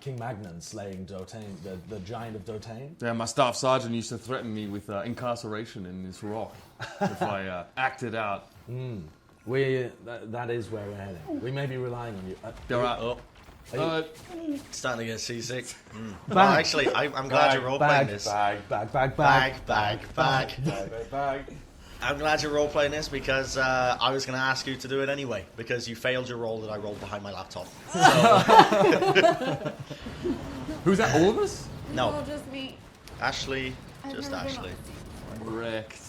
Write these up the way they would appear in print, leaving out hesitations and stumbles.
King Magnan slaying Dotane, the giant of Dotane. Yeah, my staff sergeant used to threaten me with incarceration in this rock if I acted out. That is where we're heading. We may be relying on you. There are. Oh, Uh, starting to get seasick. Well, Bag. actually, I'm glad you're role playing this. Bag. Bag. I'm glad you're role playing this because I was going to ask you to do it anyway because you failed your role that I rolled behind my laptop. So, who's that? All of us? no, Well, just me. Ashley, I've just never been Ashley. Wrecked.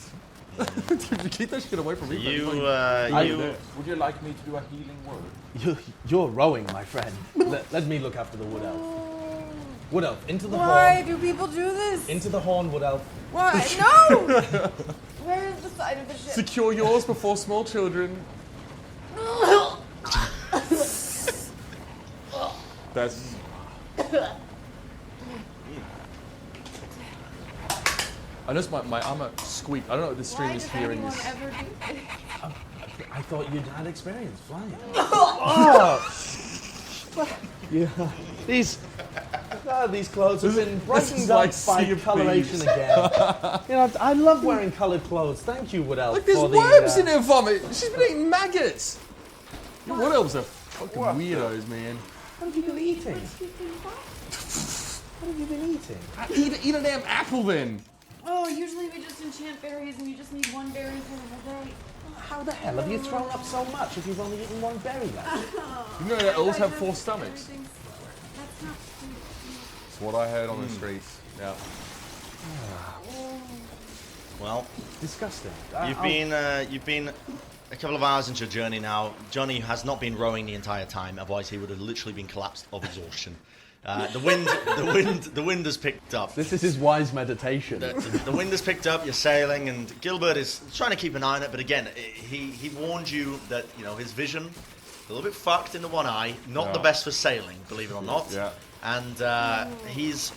Did you keep that shit away from me? You, Would you like me to do a healing word? You're rowing, my friend. Let me look after the wood elf. Wood elf, into the Why horn. do people do this? Into the horn, wood elf. Why? No! Where is the side of the ship? Secure yours before small children. That's. I noticed my armor squeak. I don't know if the stream Why is does hearing anyone this. ever do this? I thought you'd had experience flying. These clothes have been This is brightened like up by Sea of coloration Thieves. again. I love wearing coloured clothes. Thank you, Wood Elf. Like there's for worms the, in her vomit. She's been eating maggots. What else are fucking weirdos, man? What have you been eating? What have you been eating? Eat a damn apple then. Oh, usually we just enchant berries and you just need one berry for the whole day. How the hell have you thrown up so much if you've only eaten one berry left? You know that elves have 4 stomachs. That's not food. That's what I heard on the streets. Yeah. well, Disgusting. you've been a couple of hours into your journey now. Johnny has not been rowing the entire time, otherwise he would have literally been collapsed of exhaustion. The wind has picked up. This is his wise meditation. The wind has picked up. You're sailing, and Gilbert is trying to keep an eye on it. But again, he warned you that his vision a little bit fucked in the one eye. Not the best for sailing, believe it or not. Yeah. And he's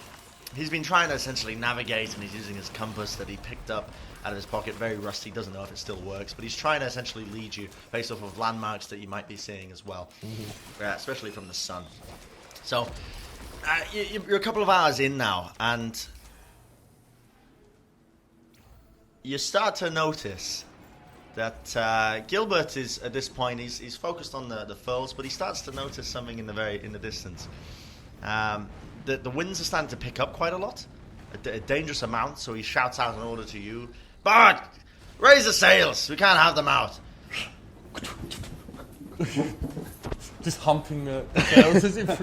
been trying to essentially navigate, and he's using his compass that he picked up out of his pocket. Very rusty. Doesn't know if it still works, but he's trying to essentially lead you based off of landmarks that you might be seeing as well, especially from the sun. So. You're a couple of hours in now, and you start to notice that Gilbert is at this point he's focused on the furls, but he starts to notice something in the distance. The winds are starting to pick up quite a lot, a dangerous amount. So he shouts out an order to you: "Bard, raise the sails. We can't have them out." Just humping the sails as if.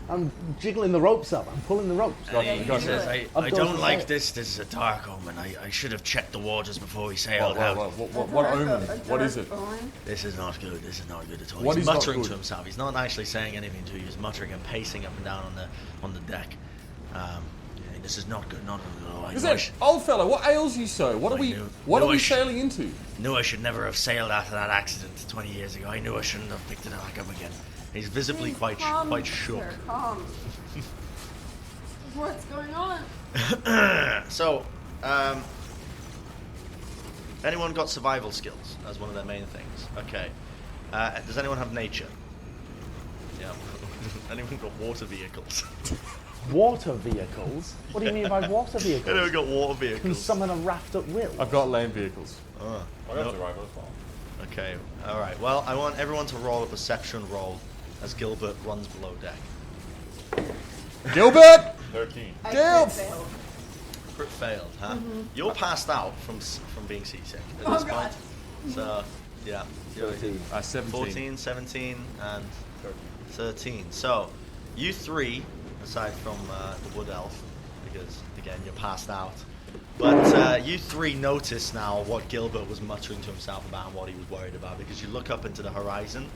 I'm jiggling the ropes up. I'm pulling the ropes. He says, I Up goes don't the like sail. this. This is a dark omen. I should have checked the waters before we sailed out. What omen? What is it? This is not good. This is not good at all. What He's is not muttering good? to himself. He's not actually saying anything to you. He's muttering and pacing up and down on the deck. This is not good. Not good at all. I Is knew I that old fella? What ails you so? What are we? knew- What knew are I we should- sailing into? knew I should never have sailed after that accident 20 years ago. I knew I shouldn't have picked it back up again. He's visibly quite shook. Sir, calm. What's going on? So, anyone got survival skills as one of their main things? Okay. Does anyone have nature? Yeah. Anyone got water vehicles? Water vehicles? What do you mean by water vehicles? Anyone got water Can vehicles? summon a raft at will? I've got land vehicles. Oh, I got survival as well. okay. All right. Well, I want everyone to roll a perception roll as Gilbert runs below deck. Gilbert! 13. Gilf! failed. Crit failed, huh? You're passed out from being seasick at Oh, this God. point. So, yeah. You're 17. 14, 17, and 13. So, you three, aside from the wood elf, because again you're passed out, but you three notice now what Gilbert was muttering to himself about and what he was worried about, because you look up into the horizon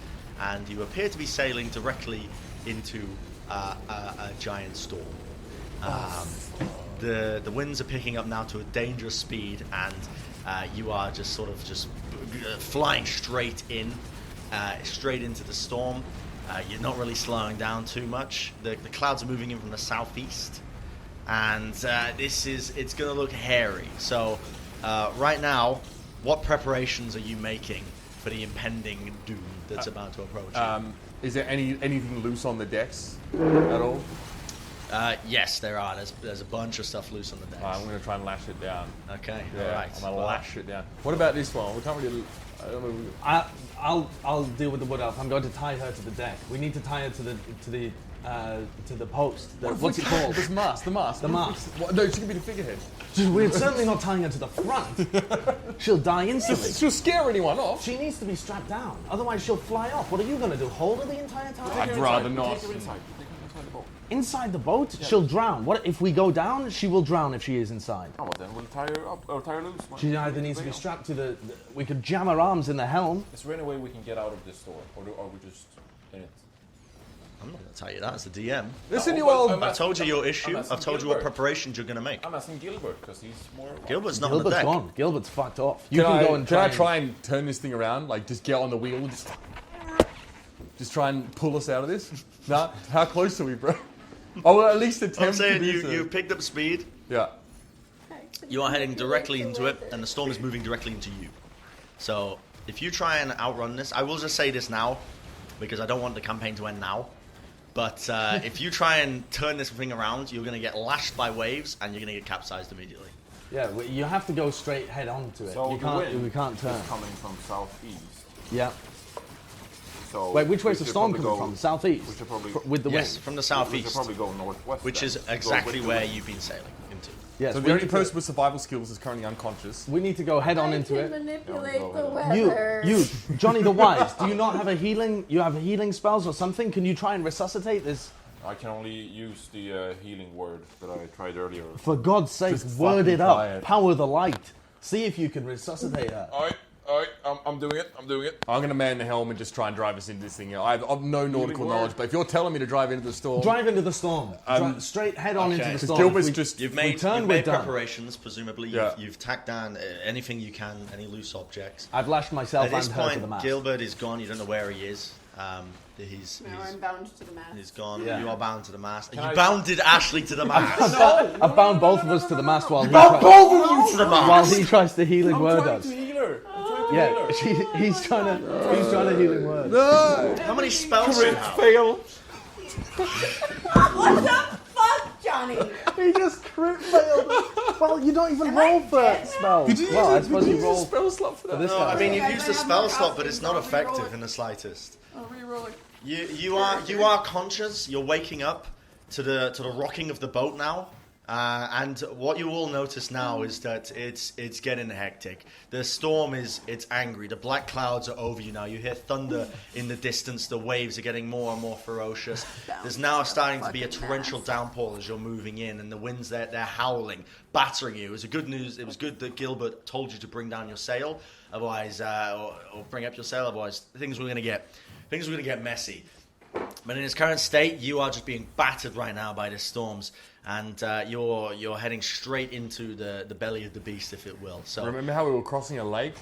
and you appear to be sailing directly into a giant storm. The winds are picking up now to a dangerous speed, and you are just flying straight into the storm. You're not really slowing down too much. The clouds are moving in from the southeast, and it's going to look hairy. So right now, what preparations are you making for the impending doom that's about to approach you? Is there anything loose on the decks at all? Yes, there are. There's a bunch of stuff loose on the decks. I'm going to try and lash it down. Okay, Yeah, all right. I'm going to lash it down. What about this one? We can't really... I don't know. I'll deal with the wood elf. I'm going to tie her to the deck. We need to tie her to the post. What's it called? The mast. The mast. What? No, she could be the figurehead. We're certainly not tying her to the front. She'll die instantly. She'll scare anyone off. She needs to be strapped down. Otherwise, she'll fly off. What are you going to do? Hold her the entire time? I'd rather not. Take her inside. Take her inside the boat. Inside the boat? She'll drown. What if we go down? She will drown if she is inside. Oh, well, then we'll tie her up or tie her loose. She either needs to be strapped to the. We could jam her arms in the helm. Is there any way we can get out of this store, or are we just in it? I'm not going to tell you that. It's the DM. Listen, No, you well, old... I'm I've told you your issue. I'm asking I've told you what Gilbert. preparations you're going to make. I'm asking Gilbert because he's more. Gilbert's not on the Gilbert's deck. gone. Gilbert's fucked off. You can go and Can I try and turn this thing around? Like, just get on the wheel, just try and pull us out of this? Nah, how close are we, bro? Oh, well, at least attempt I'm saying to do so. you picked up speed. Yeah. You are heading directly into it, and the storm is moving directly into you. So if you try and outrun this, I will just say this now, because I don't want the campaign to end now. But if you try and turn this thing around, you're going to get lashed by waves, and you're going to get capsized immediately. Yeah, you have to go straight head on to it. So You the can't. wind We can't turn. is coming from southeast. Yeah. So Wait, which way's we the should storm probably coming go- from? Southeast. We should probably With the Yes, wind. from the we should southeast, probably go northwest. which then. is Go exactly with where wind. you've been sailing into. Yes. So we the only need to- person with survival skills is currently unconscious. We need to go head on I into can it. manipulate Yeah, the go weather. You, Johnny the Wise. Do you not have a healing? You have healing spells or something? Can you try and resuscitate this? I can only use the healing word that I tried earlier. For God's sake, Just word fucking it up. try it. Power the light. See if you can resuscitate her. Alright, I'm doing it. I'm doing it. I'm going to man the helm and just try and drive us into this thing. I've no nautical word. knowledge, but if you're telling me to drive into the storm... Drive into the storm. Straight head on into the Okay. storm. Gilbert's If we- just- You've we made, turn, you've we're made done. preparations, presumably. Yeah. You've tacked down anything you can, any loose objects. I've lashed myself At this and her to the point, mast. Gilbert is gone. You don't know where he is. He's Now I'm bound to the mast. he's gone. Yeah. You are bound to the mast. You I- bounded Ashley to the mast. I've bound both of us to the mast while he Bound tries, both of you to the while mast. he tries to healing I'm word trying us. to heal her. I'm trying to Yeah, heal her. he's trying to healing word. How many spells do you have? Fail. What the fuck, Johnny? He just crit failed. Well, you don't even Am I roll for dead spells. Did you Well, I use suppose you roll spell slot for for that? this No, guy. I mean Okay, you've used I the have spell no slot, but it's not costumes. I'll re-roll effective it. in the slightest. I'll re-roll it. You are conscious. You're waking up to the rocking of the boat now, and what you will notice now is that it's getting hectic. The storm it's angry. The black clouds are over you now. You hear thunder in the distance. The waves are getting more and more ferocious. There's now starting to be a torrential downpour as you're moving in, and the winds they're howling, battering you. It was good that Gilbert told you to bring down your sail, otherwise, or bring up your sail. Otherwise, things were gonna get messy. But in its current state, you are just being battered right now by the storms, and you're heading straight into the belly of the beast, if it will. So Remember how we were crossing a lake?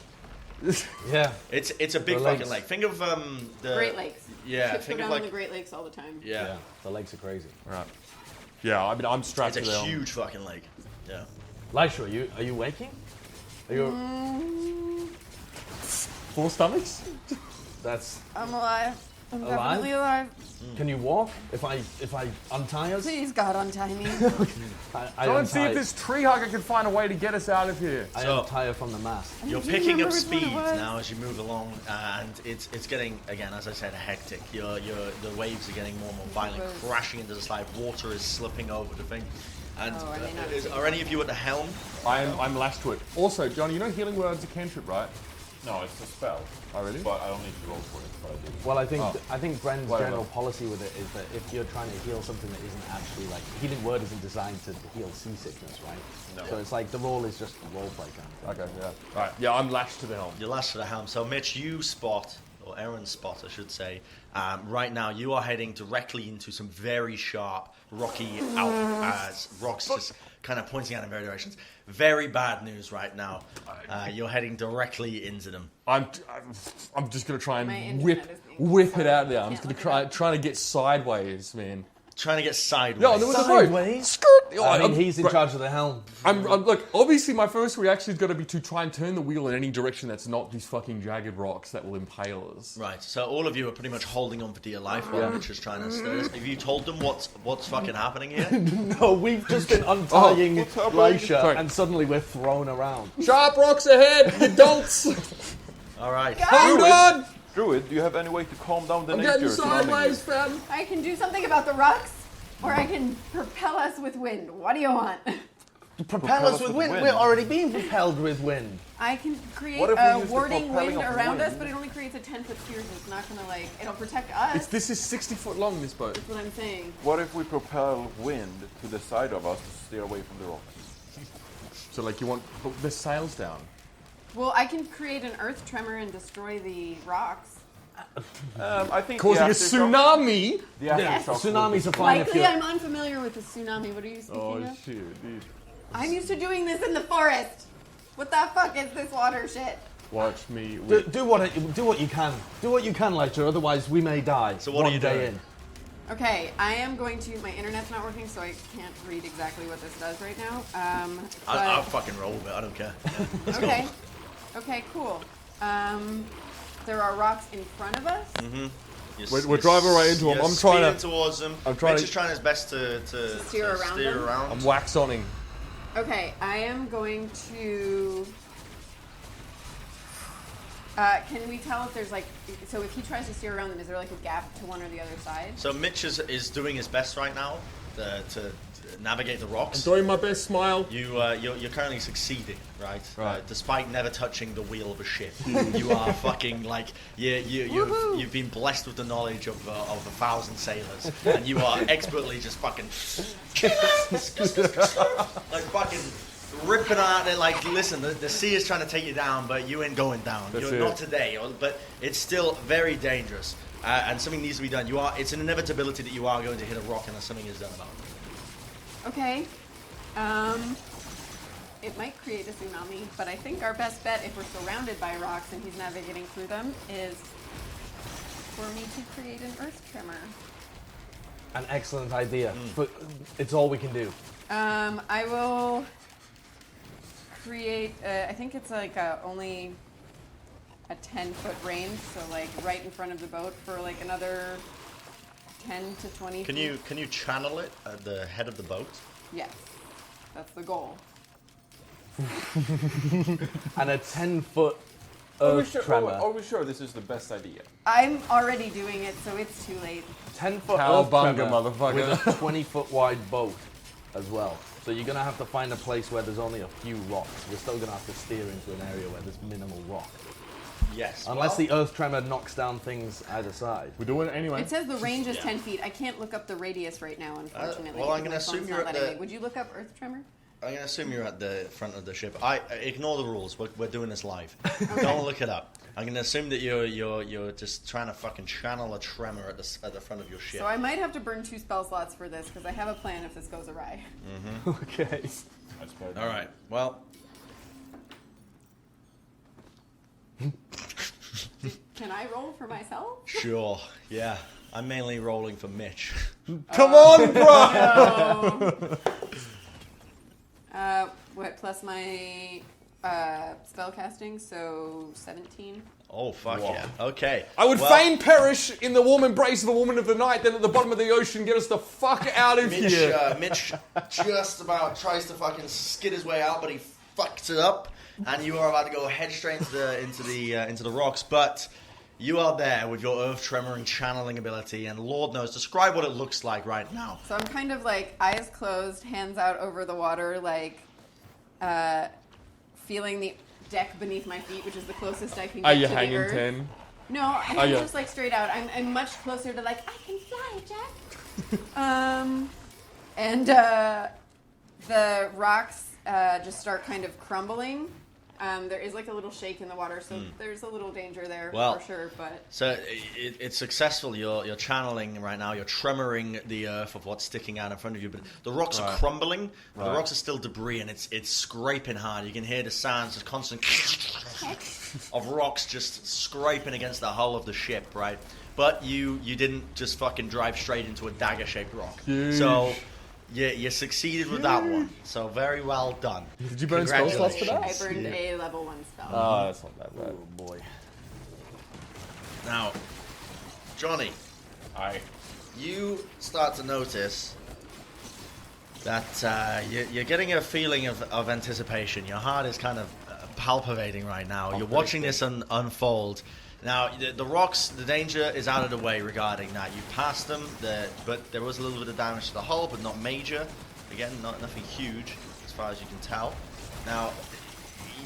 Yeah. it's a big The fucking lakes. lake. Think of the Great Lakes. Yeah, Ships go think of down like in the Great Lakes all the time. yeah. The lakes are crazy. Right. Yeah, I mean, I'm strapped It's to a the helm. huge fucking lake. Yeah. Lysha, are you waking? Are you? 4 stomachs? That's. I'm alive. I'm Alive? definitely alive. Can you walk? If I untie us, Please, God, untie me. I Go and see untie. if this tree hugger can find a way to get us out of here. I So- untie her from the mast. You're Do you picking up remember which one it speed was? now as you move along, and it's getting, again, as I said, hectic. The waves are getting more and more violent, crashing into the slide. Water is slipping over the thing. And Oh, are they not are any of you at the helm? I'm lashed to it. Also, Johnny, you know healing word's a cantrip, right? No, it's a spell. Oh, really? But I don't need to roll for it, but I do. Well, I think Oh. Bren's Whatever. general policy with it is that if you're trying to heal something that isn't actually like healing word isn't designed to heal seasickness, right? No. So it's like the role is just a role play kind of thing. Okay, yeah. Right, yeah, I'm lashed to the helm. You're last to the helm. So, Mitch, you spot, or Aaron spot, I should say, right now you are heading directly into some very sharp, rocky rocks just kind of pointing out in various directions. Very bad news right now. You're heading directly into them. I'm just gonna try My and internet is being whip it slow. out there. I'm Can't just gonna look it up. trying to get sideways, man. trying to get sideways. No, there was a Sideways? boat. Skirt. Oh, I mean, I'm- he's in right. charge of the helm. I'm look. Obviously, my first reaction is going to be to try and turn the wheel in any direction that's not these fucking jagged rocks that will impale us. Right, so all of you are pretty much holding on for dear life while Mitch is trying to stir this. Have you told them what's fucking happening here? No, we've just been untying what's happening? Glacier, Sorry. and suddenly we're thrown around. Sharp rocks ahead, adults. All right. Hold on. Druid, do you have any way to calm down the I'm nature getting surrounding you? sideways, fam. I can do something about the rocks, or I can propel us with wind. What do you want? Propel us with wind. We're already being propelled with wind. I can create What if we a use the warding propelling wind of around us, wind? but it only creates a 10-foot sphere, so it's not gonna like. It'll protect us. This is 60 foot long. This boat. That's what I'm saying. What if we propel wind to the side of us to steer away from the rocks? So like you want the sails down. Well, I can create an earth tremor and destroy the rocks. I think Causing a the aftershock- tsunami. The Yes. aftershocks will Tsunamis be are fine if Likely, you're... I'm unfamiliar with the tsunami. What are you speaking Oh of? shit, dude. I'm used to doing this in the forest. What the fuck is this water shit? Watch me. Do what you can. Do what you can, Ledger, otherwise we may die. So what are one you day doing? in. Okay, I am going to. My internet's not working, so I can't read exactly what this does right now. I'll But, fucking roll with it. I don't care. okay. Okay, cool. There are rocks in front of us. We're driving right into 'em. you're I'm trying to- steering towards them. I'm trying Mitch to- is trying his best to steer around them? around. I'm wax oning. Okay, I am going to. Can we tell if there's like, so if he tries to steer around them, is there like a gap to one or the other side? So Mitch is doing his best right now to navigate the rocks. Doing my best. Smile. You're currently succeeding, right? Right. Despite never touching the wheel of a ship, you are fucking like you've been blessed with the knowledge of 1,000 sailors, and you are expertly just fucking like fucking ripping out it. Like, listen, the sea is trying to take you down, but you ain't going down. That's You're it. not today, but it's still very dangerous, and something needs to be done. It's an inevitability that you are going to hit a rock, unless something is done about it. Okay. It might create a tsunami, but I think our best bet, if we're surrounded by rocks and he's navigating through them, is for me to create an earth tremor. An excellent idea, but it's all we can do. I will create. I think it's like only a 10-foot range, so like right in front of the boat for like another 10 to 20 Can feet. you channel it at the head of the boat? Yes, that's the goal. And a 10-foot Are we earth sure? tremor. Are we sure this is the best idea? I'm already doing it, so it's too late. 10-foot earth Cowabunga, tremor motherfucker. with a 20-foot wide boat as well. So you're gonna have to find a place where there's only a few rocks. You're still gonna have to steer into an area where there's minimal rock. Yes. Unless the earth tremor knocks down things either side. We're doing it anyway. It says the range is 10 feet. I can't look up the radius right now, unfortunately. well, I'm because gonna my assume phone's you're not at letting the- me. Would you look up earth tremor? I'm gonna assume you're at the front of the ship. I ignore the rules. We're doing this live. Don't look it up. I'm gonna assume that you're just trying to fucking channel a tremor at the front of your ship. So I might have to burn 2 spell slots for this, because I have a plan if this goes awry. Okay. That's better. All right. Well, Can I roll for myself? sure. Yeah. I'm mainly rolling for Mitch. Come on, bro. What, plus my spell casting, so 17. Oh fuck yeah. Okay. I would Well, fain perish in the warm embrace of a woman of the night, then at the bottom of the ocean get us the fuck out of Mitch, here. Mitch just about tries to fucking skid his way out, but he fucks it up, and you are about to go head straight into the rocks. But you are there with your earth tremor and channeling ability, and Lord knows, describe what it looks like right now. So I'm kind of like eyes closed, hands out over the water, like feeling the deck beneath my feet, which is the closest I can get Are you to the hanging earth. 10? No, I'm yeah. just like straight out. I'm much closer to like, I can fly, Jack. And the rocks just start kind of crumbling. There is like a little shake in the water, so there's a little danger there Well, for sure. But So it's successful. You're channeling right now. You're tremoring the earth of what's sticking out in front of you. But the rocks are crumbling. But the rocks are still debris, and it's scraping hard. You can hear the sounds, just constant of rocks just scraping against the hull of the ship. Right. but you didn't just fucking drive straight into a dagger-shaped rock. Huge. So you succeeded with that one. So very well done. Did you burn spell slots for that? I burned a level 1 spell. Oh, that's not that bad. Oh boy. Now, Johnny, Aye. you start to notice that you're getting a feeling of anticipation. Your heart is kind of palpitating right now. You're watching this unfold. Now, the rocks, the danger is out of the way regarding that. You've passed them, but there was a little bit of damage to the hull, but not major. Again, nothing huge as far as you can tell. Now,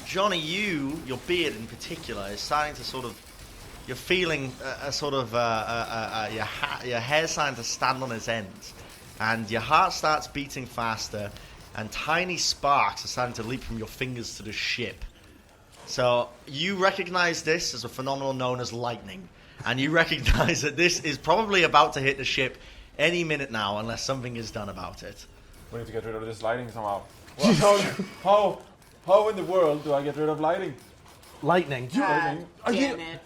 Johnny, your beard in particular is starting to sort of, you're feeling a sort of, your hair's starting to stand on its ends. And your heart starts beating faster, and tiny sparks are starting to leap from your fingers to the ship. So you recognize this as a phenomenon known as lightning, and you recognize that this is probably about to hit the ship any minute now, unless something is done about it. We need to get rid of this lighting somehow. How in the world do I get rid of lighting? Lightning. God Are you- damn it.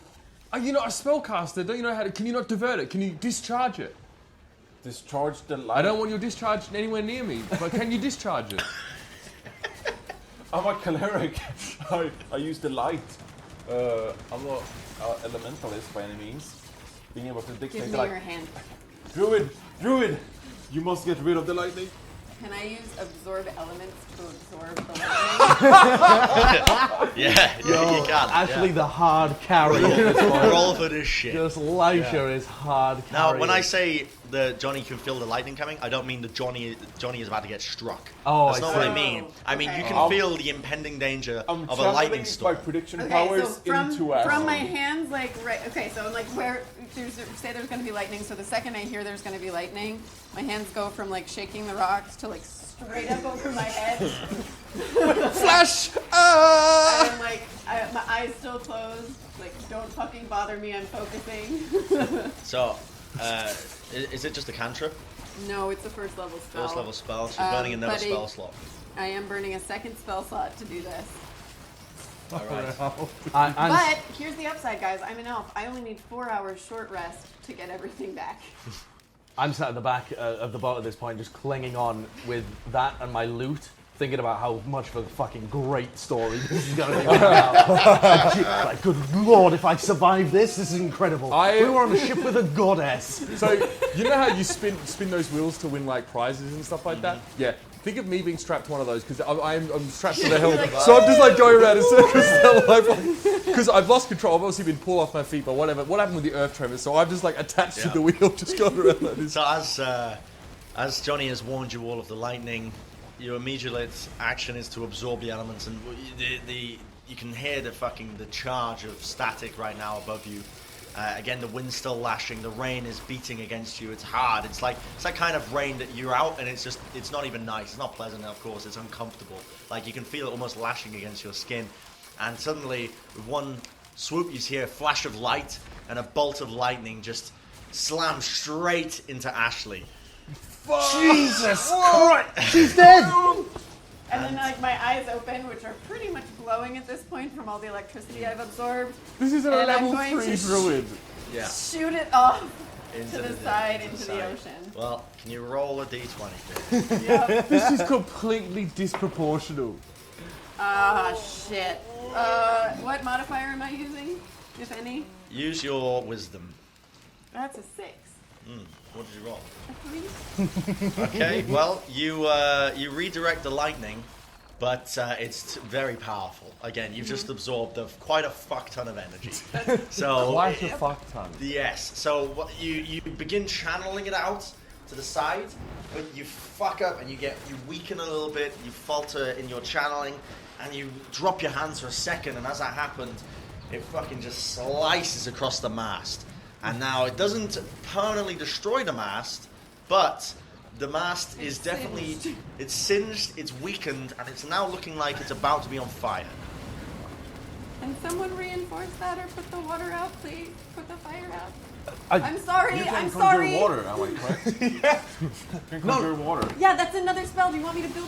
Are you not a spellcaster? Don't you know how to? Can you not divert it? Can you discharge it? Discharge the light. I don't want your discharge anywhere near me, but can you discharge it? I'm a cleric. I use the light. I'm not elementalist by any means. Being able to Give dictate me like your hand. Druid, you must get rid of the lightning. Can I use absorb elements to absorb the lightning? Yeah, you can. Actually, the hard carry. roll for this shit. Just Lisha is hard carry. Now, when I say that Johnny can feel the lightning coming, I don't mean that Johnny is about to get struck. Oh, That's I not see. what I mean. I mean, you Okay. can feel the impending danger I'm of a lightning channeling storm. my prediction Okay, powers so from into Ashley. my hands, like right. Okay, so like where say there's going to be lightning. So the second I hear there's going to be lightning, my hands go from like shaking the rocks to like straight up over my head. Flash! I'm like, my eyes still closed. Like, don't fucking bother me. I'm focusing. So, is it just a cantrip? No, it's a first level spell. First level spell, so you're burning another but spell slot. I am burning a second spell slot to do this. Alright. I'm But here's the upside, guys. I'm an elf. I only need 4 hours short rest to get everything back. sat at the back of the boat at this point, just clinging on with that and my loot, thinking about how much of a fucking great story this is going to be right now. Like, good lord, if I survive this is incredible. We were on a ship with a goddess. So you know how you spin those wheels to win like prizes and stuff like that? Yeah. Think of me being strapped to one of those because I'm strapped to the helm, so I'm just like going around in circles because I've lost control. I've obviously been pulled off my feet, but whatever. What happened with the earth tremors? So I'm just like attached to Yeah. the wheel, just going around like this. So as Johnny has warned you all of the lightning, your immediate action is to absorb the elements, and you can hear the charge of static right now above you. Again, the wind's still lashing, the rain is beating against you. It's hard. It's like kind of rain that you're out, and it's not even nice. It's not pleasant, of course. It's uncomfortable. Like you can feel it almost lashing against your skin. And suddenly, with one swoop, you see a flash of light, and a bolt of lightning just slams straight into Ashley. Jesus Christ! She's dead! And then like my eyes open, which are pretty much glowing at this point from all the electricity I've absorbed. This is a And I'm level going 3 to druid. Yeah. Shoot it off Into to the the side, into into the the side. ocean. Well, can you roll a d20? This is completely disproportional. Ah, shit. What modifier am I using, if any? Use your wisdom. That's a 6. What did you roll? A 3? Okay, well, you redirect the lightning, but it's very powerful. Again, you've just absorbed quite a fuck ton of energy. So Quite a fuck ton. yes, so what you begin channeling it out to the side, but you fuck up and you weaken a little bit, you falter in your channeling, and you drop your hands for a second, and as that happened, it fucking just slices across the mast. And now it doesn't permanently destroy the mast, but the mast is definitely, it's singed, it's weakened, and it's now looking like it's about to be on fire. Can someone reinforce that or put the water out, please? Put the fire out. I- I'm sorry, You can I'm conjure sorry. water, am I correct? Yeah. You can conjure water. Yeah, that's another spell. Do you want me to build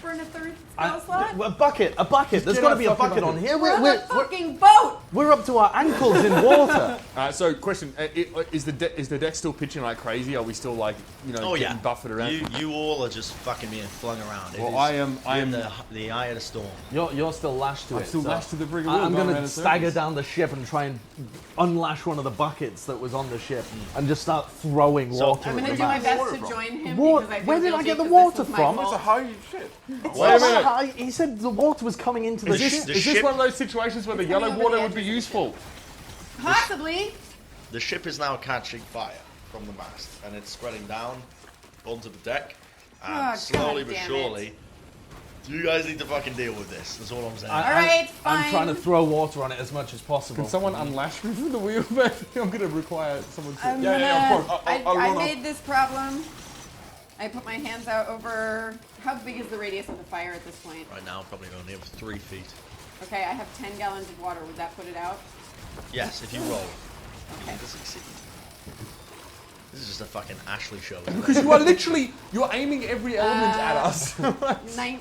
burn a third spell slot? A bucket. There's get got to a be a fucking bucket on bucket. here. We're on We're- a fucking boat! We're up to our ankles in water. So, question: is the deck still pitching like crazy? Are we still like getting buffeted around? You all are just fucking being flung around. Well, I am the eye of the storm. You're still lashed to it. I'm still so lashed to the brig. I'm going to stagger down the ship and try and unlash one of the buckets that was on the ship and just start throwing water. I'm at going to the do my mast. best to join him. What? Because I feel Where did I guilty get the because water this was my from? fault. It's a high shit. Wait a minute. He said the water was coming into the ship. Is this ship- one of those situations where the It's yellow coming over water the would be edges. useful? Possibly. The ship is now catching fire from the mast, and it's spreading down onto the deck. And Oh, slowly God but damn surely, you guys need to fucking deal with this. That's all I'm saying. All right, I'm fine. trying to throw water on it as much as possible. Can someone unlash me from the wheel? I'm going to require someone to. Yeah, of course. I I'll run made this problem. I put my hands out over. How big is the radius of the fire at this point? Right now, probably only over 3 feet. Okay, I have 10 gallons of water. Would that put it out? Yes, if you roll, you Okay. need to succeed. This is just a fucking Ashley show. Isn't it? Because you are literally you're aiming every element at us. 19.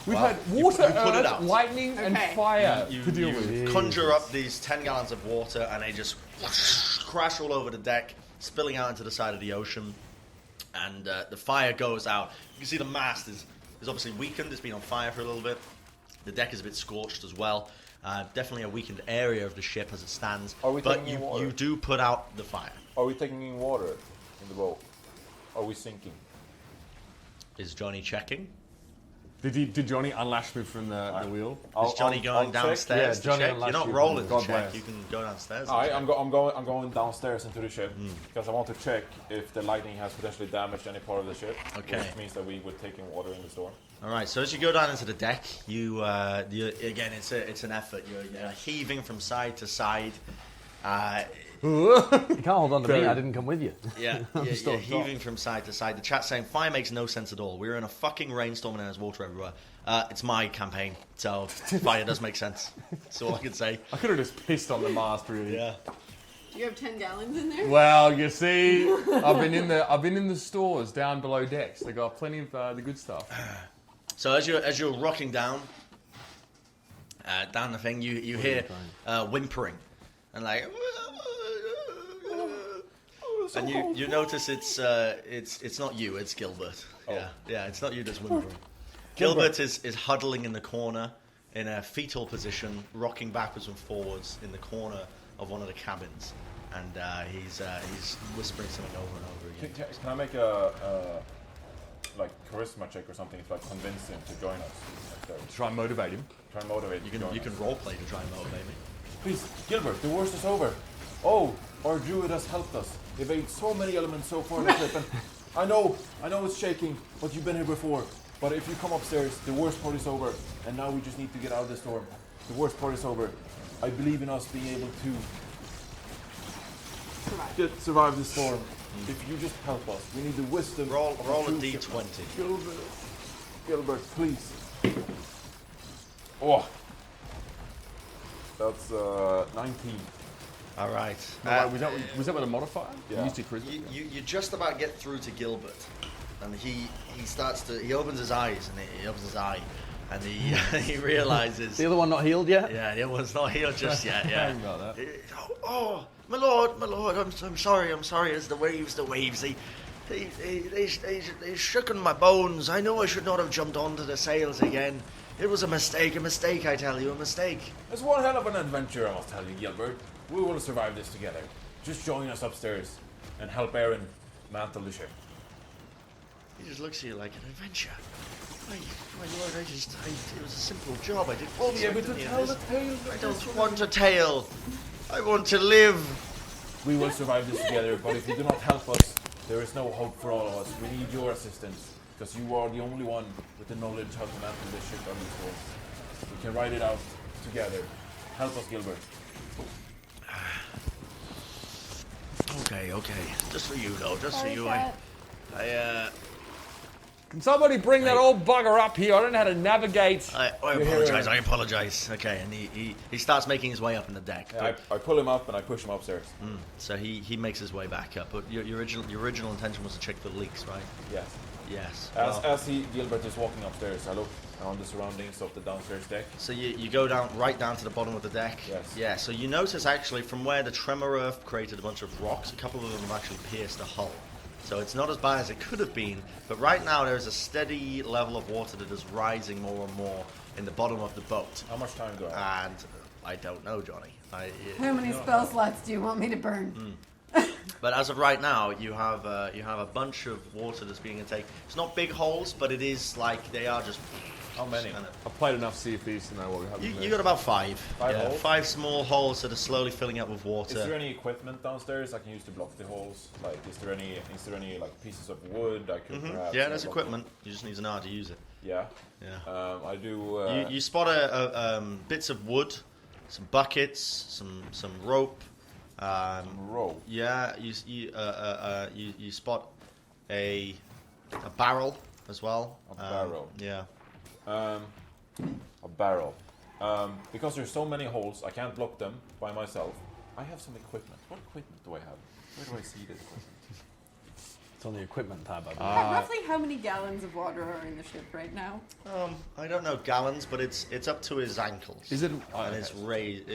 We've Well, had you water, put it earth, out. lightning, and Okay. fire You to deal with. conjure up these 10 gallons of water and they just crash all over the deck, spilling out into the side of the ocean. And the fire goes out. You can see the mast is obviously weakened. It's been on fire for a little bit. The deck is a bit scorched as well. Definitely a weakened area of the ship as it stands. Are we but taking in water? you do put out the fire. Are we taking in water in the boat? Are we sinking? Is Johnny checking? Did Johnny unlash me from the wheel? Is Johnny going I'll check. downstairs Yeah, to Johnny check? unlashed You're not you rolling from to the- check. God bless. You can go downstairs. Alright, and I'm check. going downstairs into the ship because I want to check if the lightning has potentially damaged any part of the ship. Okay. Which means that we would take in water in the storm. All right. So as you go down into the deck, you again, it's an effort. You're heaving from side to side. You can't hold on to me. Very- I didn't come with you. Yeah, still you're up top. heaving from side to side. The chat's saying fire makes no sense at all. We're in a fucking rainstorm and there's water everywhere. It's my campaign, so fire does make sense. That's all I can say. I could have just pissed on the mast, really. Yeah. Do you have 10 gallons in there? Well, you see, I've been in the stores down below decks. They got plenty of the good stuff. So as you're rocking down the thing, you hear whimpering and like, and you notice it's not you, it's Gilbert. Yeah, it's not you that's whimpering. Gilbert is huddling in the corner in a fetal position, rocking backwards and forwards in the corner of one of the cabins, and he's whispering something over and over again. Can I make a like charisma check or something to like convince him to join us? Try and motivate him. Try and motivate him. You can role play to try and motivate me. Please, Gilbert, the worst is over. Oh, our druid has helped us. They've ate so many elements so far in the trip, and I know it's shaking, but you've been here before. But if you come upstairs, the worst part is over, and now we just need to get out of the storm. The worst part is over. I believe in us being able to survive the storm. If you just help us, we need the wisdom. Roll of a true d20. shipman. Gilbert, please. Oh, that's 19. All right. was that with a modifier? Yeah. You used your charisma? You just about get through to Gilbert, and he opens his eyes and he realizes. The other one not healed yet? Yeah, the other one's not healed just yet. Yeah. Haven't got that. Oh, my lord, I'm sorry. It's the waves. They shooken my bones. I know I should not have jumped onto the sails again. It was a mistake, I tell you, a mistake. It's one hell of an adventure, I must tell you, Gilbert. We will survive this together. Just join us upstairs and help Aaron mantle the ship. He just looks at you like an adventure. My lord, it was a simple job. I did. We'll be able to tell the tale. I don't want a tale. I want to live. We will survive this together, but if you do not help us, there is no hope for all of us. We need your assistance, because you are the only one with the knowledge how to mantle this ship on this course. We can ride it out together. Help us, Gilbert. Okay. Just for you, though. Just for Sorry, you. Cat. Can somebody bring that old bugger up here? I don't know how to navigate. I apologize. Okay, and he starts making his way up in the deck. Yeah, I pull him up and I push him upstairs. So he makes his way back up. But your original intention was to check for leaks, right? Yes. Yes. As Gilbert is walking upstairs, I look around the surroundings of the downstairs deck. So you go right down to the bottom of the deck. Yes. Yeah. So you notice actually from where the tremor earth created a bunch of rocks, a couple of them have actually pierced the hull. So it's not as bad as it could have been, but right now there is a steady level of water that is rising more and more in the bottom of the boat. How much time do I have? And I don't know, Johnny. How many spell slots do you want me to burn? But as of right now, you have a bunch of water that's being intaken. It's not big holes, but it is like they are just. How many? Kind of, I've played enough CFPs to know what we have. you got about 5. Five Yeah, holes? 5 small holes that are slowly filling up with water. Is there any equipment downstairs I can use to block the holes? Like, is there any like pieces of wood I could perhaps? Yeah, there's block equipment. You just need to know how to use it. them? Yeah. Yeah. I do. You spot bits of wood, some buckets, some rope. rope. Yeah, you spot a barrel as well. A barrel. Yeah. A barrel. Because there's so many holes, I can't block them by myself. I have some equipment. What equipment do I have? Where do I see this equipment? It's on the equipment tab, I believe. Roughly how many gallons of water are in the ship right now? I don't know gallons, but it's up to his ankles. Is it? And it's raised.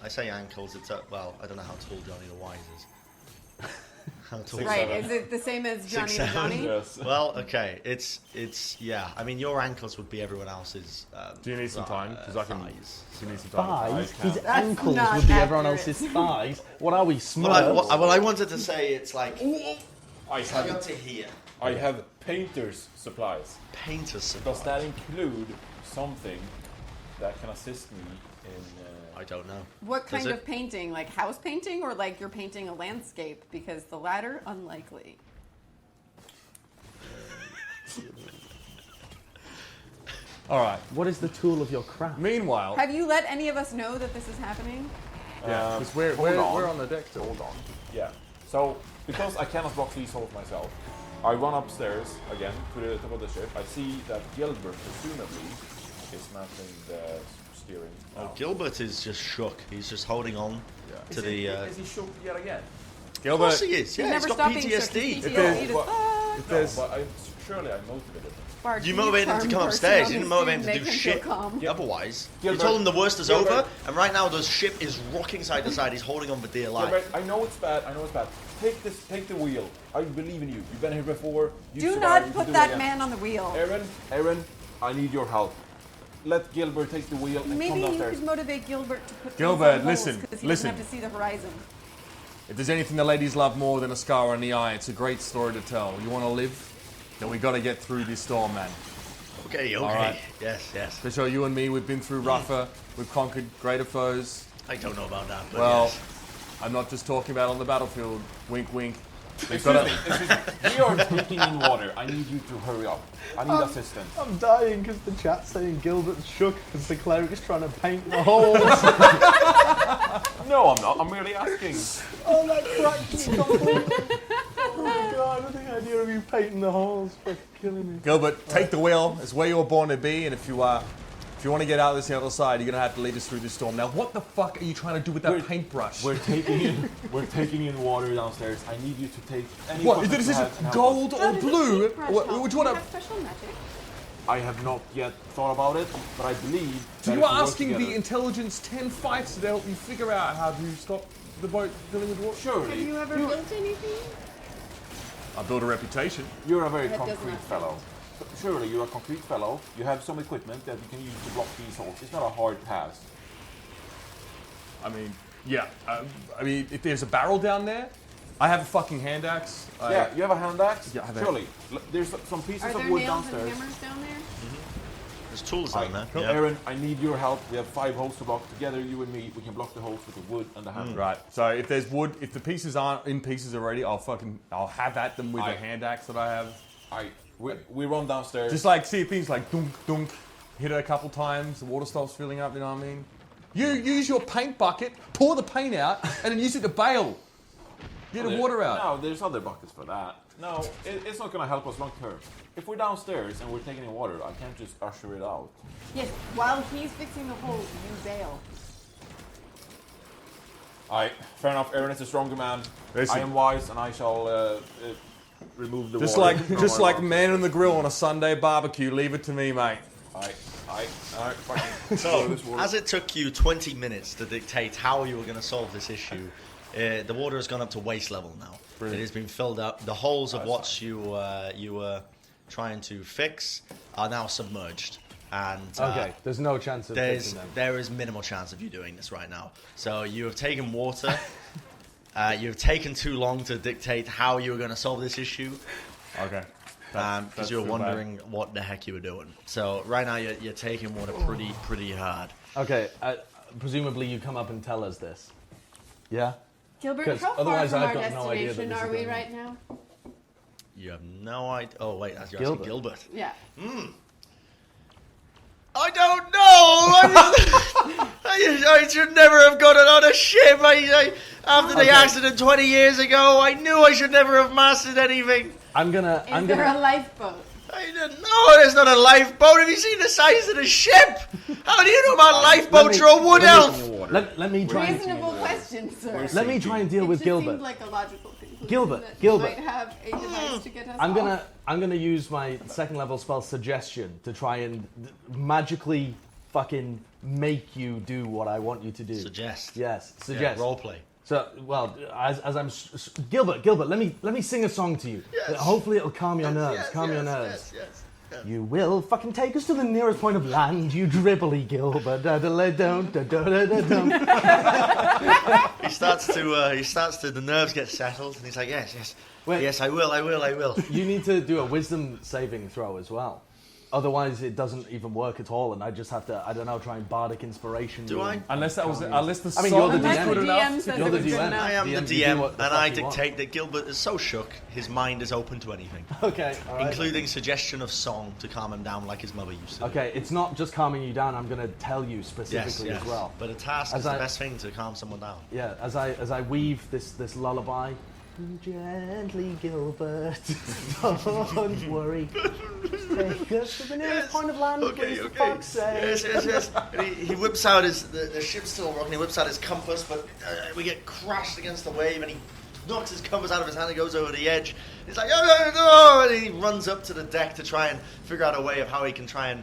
I say ankles. It's up. Well, I don't know how tall Johnny the Wise is. How tall? Six, Right, seven. is it the same as Johnny 6'7". and Johnny? Yes. Well, okay. It's yeah. I mean, your ankles would be everyone else's. Do you need some time? Because I can. thighs. Do you need some time? Thighs? I His can't. ankles not would be everyone accurate. else's thighs. What are we, Well, Smurfs? I wanted to say it's like I up have to here. I have painter's supplies. Painter's Does supplies. that include something that can assist me in? I don't know. What kind Does of it? painting? Like house painting or like you're painting a landscape? Because the latter, unlikely. All right. What is the tool of your craft? Meanwhile, Have you let any of us know that this is happening? yeah, because we're on. we're on the deck still. Hold on. Yeah. So because I cannot block these holes myself, I run upstairs again to the top of the ship. I see that Gilbert presumably is managing the steering. Oh, now. Gilbert is just shook. He's just holding on to Is the. he shook yet again? Of Gilbert, course he is. Yeah, He's he's never got stopped being shook. PTSD. He's If there's- PTSD. what- Ah, there's- No, but surely I motivated him. Bart, You can motivated him to calm come person upstairs. on You didn't the motivate him screen, to do make feel shit. calm? Otherwise, Gilbert. you told him the worst is Gilbert. over, and right now the ship is rocking side to side. He's holding on for dear life. Gilbert, I know it's bad. I know it's bad. Take the wheel. I believe in you. You've been here before. You Do survived, not you can put do it that again. man on the wheel. Aaron, I need your help. Let Gilbert take the wheel and Maybe come you downstairs. could motivate Gilbert to put Gilbert, things on listen, because he listen. doesn't have to see the horizon. if there's anything the ladies love more than a scar on the eye, it's a great story to tell. You want to live? Then we got to get through this storm, man. Okay, okay. right. Yes, yes. To show you and me, we've been through rougher, we've conquered greater foes. I don't know about that, but Well, yes. I'm not just talking about on the battlefield. Wink, wink. We've Excuse got me, excuse me. We are taking in water. I need you to hurry up. I need assistance. I'm dying because the chat's saying Gilbert's shook because the cleric's trying to paint the holes. No, I'm not. I'm merely asking. Oh, that cracked me completely. Oh my god, I think the idea of you painting the holes is killing me. Gilbert, take the wheel. It's where you were born to be, and if you want to get out this other side, you're gonna have to lead us through this storm. Now, what the fuck are you trying to do with that We're- paintbrush? We're taking in water downstairs. I need you to take any What is equipment this? you Is have and it help us. gold or blue? Would you want to? special magic? I have not yet thought about it, but I believe. So that you if are we work asking the together- intelligence 10 fights to help you figure out how to stop the boat filling with water? Surely. Have you ever built anything? I built a reputation. You're a very That does concrete not fellow. Surely you're a concrete fellow. You have some equipment that you can use to block these holes. It's not a hard task. I mean, yeah. I mean, if there's a barrel down there, I have a fucking hand axe. Yeah, you have a hand axe? Yeah, I have a- Surely. There's some pieces Are of there wood nails and downstairs. hammers down there? There's tools down there. Yeah. Aaron, I need your help. We have 5 holes to block. Together, you and me, we can block the holes with the wood and the hammer. Right. So if there's wood, if the pieces aren't in pieces already, I'll have at them with I- a hand axe that I have. We run downstairs. Just like see if things like dunk dunk, hit it a couple times, the water stops filling up. You know what I mean? You use your paint bucket, pour the paint out, and then use it to bail. Get the water out. No, there's other buckets for that. No, it's not going to help us long term. If we're downstairs and we're taking in water, I can't just usher it out. Yes, while he's fixing the hole, you bail. Fair enough. Aaron is a stronger man. Listen. I am wise, and I shall remove the Just water. like man on the grill on a Sunday barbecue. Leave it to me, mate. Alright, fucking. So, as it took you 20 minutes to dictate how you were going to solve this issue, the water has gone up to waist level now. Brilliant. It has been filled up. The holes of what you were trying to fix are now submerged. And Okay, there's no chance of fixing them. there is minimal chance of you doing this right now. So you have taken water. You've taken too long to dictate how you were going to solve this issue. Okay. Because you were wondering what the heck you were doing. So right now you're taking water pretty hard. Okay, presumably you come up and tell us this. Yeah? Gilbert, 'Cause how far otherwise from I've our got no idea that destination this is are we going on. right now? You have no idea. Oh wait, that's Gilbert. Gilbert. Yeah. I don't know. I should never have gotten on a ship. After the accident 20 years ago, I knew I should never have mastered anything. I'm gonna Is there a lifeboat? I didn't know there's not a lifeboat. Have you seen the size of the ship? How do you know about lifeboats? You're a wood elf. let me try and Reasonable question, sir. let me try and deal It with just Gilbert. seemed like a logical conclusion. Gilbert, that Gilbert. You might have a device to get us I'm off. gonna use my second level spell Suggestion to try and magically fucking make you do what I want you to do. Suggest. Yes, Yeah, suggest. roleplay. So, well, as I'm Gilbert, let me sing a song to you. Yes. Hopefully, it'll calm your nerves. Calm your nerves. Yes. You will fucking take us to the nearest point of land, you dribbly Gilbert. He starts to. The nerves get settled, and he's like, yes, Wait. yes, I will. You need to do a wisdom saving throw as well. Otherwise, it doesn't even work at all, and I just have to, I don't know, try and bardic inspiration. Do you I? and Unless the I mean, you're song the is Unless DM. good the enough. DM says You're it the was good DM. enough. I am the DM, you do DM, what the and fuck I you want. dictate that Gilbert is so shook, his mind is open to anything, Okay, all right. including suggestion of song to calm him down like his mother used to. Okay, it's not just calming you down. I'm going to tell you specifically yes. as well. But a task As is the I- best thing to calm someone down. Yeah, as I weave this lullaby. Gently, Gilbert. Don't worry. Take us to the nearest point of land, please, for fuck's sake. Yes. And he whips out the ship's still rocking. He whips out his compass, but we get crashed against the wave, and he knocks his compass out of his hand and goes over the edge. He's like, oh, and he runs up to the deck to try and figure out a way of how he can try and